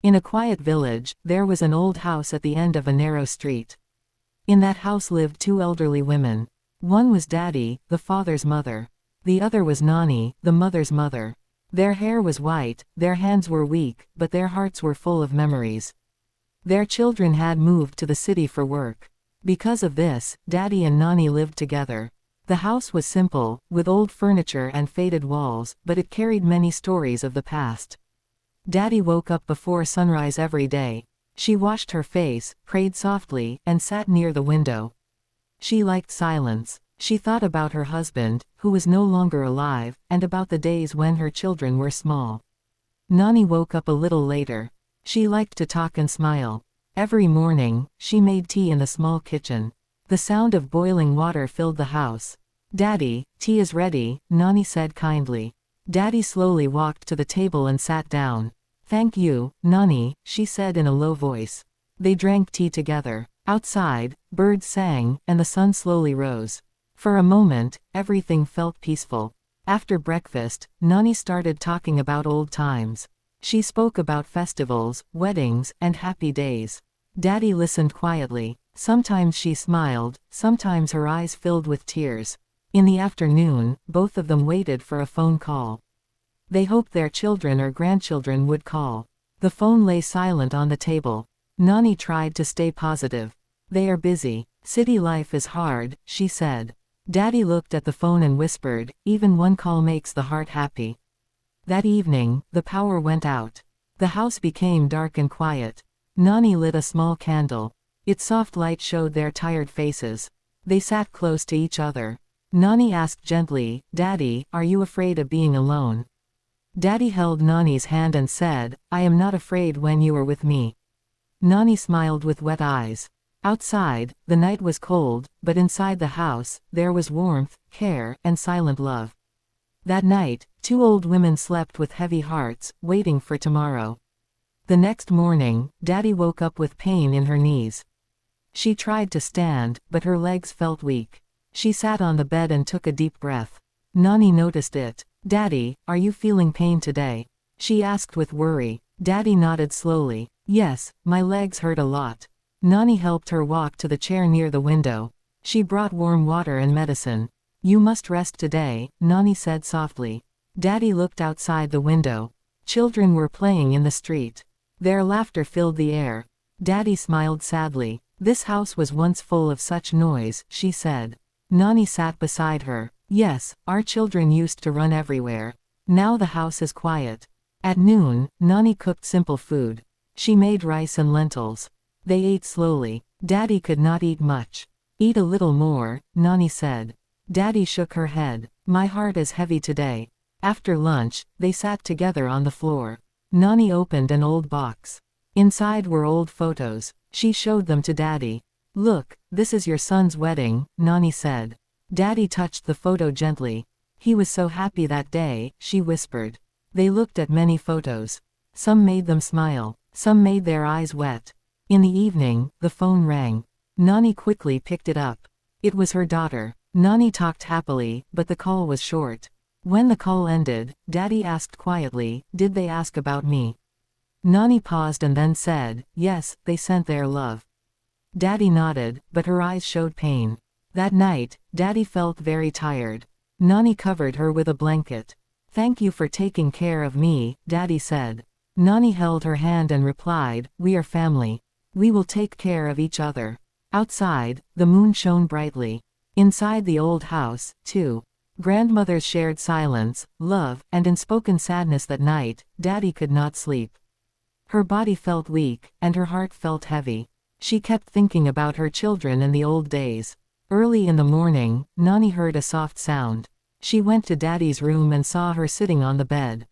In a quiet village, there was an old house at the end of a narrow street. In that house lived two elderly women. One was Dadi, the father's mother. The other was Nani, the mother's mother. Their hair was white, their hands were weak, but their hearts were full of memories. Their children had moved to the city for work. Because of this, Dadi and Nani lived together. The house was simple, with old furniture and faded walls, but it carried many stories of the past. Dadi woke up before sunrise every day. She washed her face, prayed softly, and sat near the window. She liked silence. She thought about her husband, who was no longer alive, and about the days when her children were small. Nani woke up a little later. She liked to talk and smile. Every morning, she made tea in the small kitchen. The sound of boiling water filled the house. "Daddy, tea is ready," Nani said kindly. Daddy slowly walked to the table and sat down. "Thank you, Nani," she said in a low voice. They drank tea together. Outside, birds sang, and the sun slowly rose. For a moment, everything felt peaceful. After breakfast, Nani started talking about old times. She spoke about festivals, weddings, and happy days. Daddy listened quietly. Sometimes she smiled, sometimes her eyes filled with tears. In the afternoon, both of them waited for a phone call. They hoped their children or grandchildren would call. The phone lay silent on the table. Nani tried to stay positive. "They are busy. City life is hard," she said. Daddy looked at the phone and whispered, "Even one call makes the heart happy." That evening, the power went out. The house became dark and quiet. Nani lit a small candle. Its soft light showed their tired faces. They sat close to each other. Nani asked gently, "Daddy, are you afraid of being alone?" Daddy held Nani's hand and said, "I am not afraid when you are with me." Nani smiled with wet eyes. Outside, the night was cold, but inside the house, there was warmth, care, and silent love. That night, two old women slept with heavy hearts, waiting for tomorrow. The next morning, Daddy woke up with pain in her knees. She tried to stand, but her legs felt weak. She sat on the bed and took a deep breath. Nani noticed it. "Daddy, are you feeling pain today?" she asked with worry. Daddy nodded slowly. "Yes, my legs hurt a lot." Nani helped her walk to the chair near the window. She brought warm water and medicine. "You must rest today," Nani said softly. Daddy looked outside the window. Children were playing in the street. Their laughter filled the air. Daddy smiled sadly. "This house was once full of such noise," she said. Nani sat beside her. "Yes, our children used to run everywhere. Now the house is quiet." At noon, Nani cooked simple food. She made rice and lentils. They ate slowly. Daddy could not eat much. "Eat a little more," Nani said. Daddy shook her head. "My heart is heavy today." After lunch, they sat together on the floor. Nani opened an old box. Inside were old photos. She showed them to Daddy. "Look, this is your son's wedding," Nani said. Daddy touched the photo gently. "He was so happy that day," she whispered. They looked at many photos. Some made them smile. Some made their eyes wet. In the evening, the phone rang. Nani quickly picked it up. It was her daughter. Nani talked happily, but the call was short. When the call ended, Daddy asked quietly, "Did they ask about me?" Nani paused and then said, "Yes, they sent their love." Daddy nodded, but her eyes showed pain. That night, Daddy felt very tired. Nani covered her with a blanket. "Thank you for taking care of me," Daddy said. Nani held her hand and replied, "We are family. We will take care of each other." Outside, the moon shone brightly. Inside the old house, too. Grandmothers shared silence, love, and unspoken sadness that night. Daddy could not sleep. Her body felt weak, and her heart felt heavy. She kept thinking about her children and the old days. Early in the morning, Nani heard a soft sound. She went to Daddy's room and saw her sitting on the bed.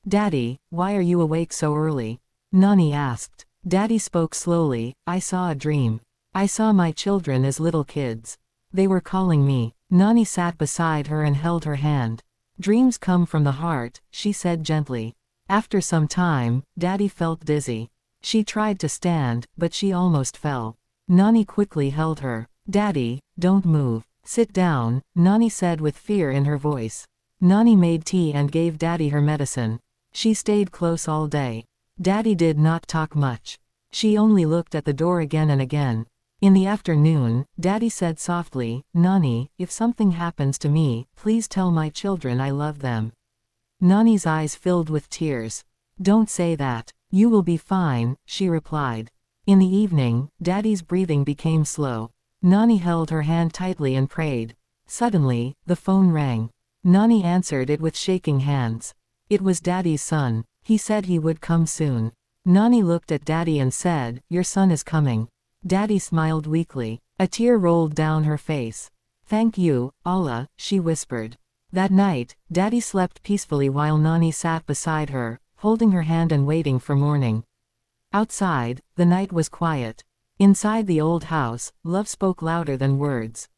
"Daddy, why are you awake so early?" Nani asked. Daddy spoke slowly, "I saw a dream. I saw my children as little kids. They were calling me." Nani sat beside her and held her hand. "Dreams come from the heart," she said gently. After some time, Daddy felt dizzy. She tried to stand, but she almost fell. Nani quickly held her. "Daddy, don't move. Sit down," Nani said with fear in her voice. Nani made tea and gave Daddy her medicine. She stayed close all day. Daddy did not talk much. She only looked at the door again and again. In the afternoon, Daddy said softly, "Nani, if something happens to me, please tell my children I love them." Nani's eyes filled with tears. "Don't say that. You will be fine," she replied. In the evening, Daddy's breathing became slow. Nani held her hand tightly and prayed. Suddenly, the phone rang. Nani answered it with shaking hands. It was Daddy's son. He said he would come soon. Nani looked at Daddy and said, "Your son is coming." Daddy smiled weakly. A tear rolled down her face. "Thank you, Allah," she whispered. That night, Daddy slept peacefully while Nani sat beside her, holding her hand and waiting for morning. Outside, the night was quiet. Inside the old house, love spoke louder than words.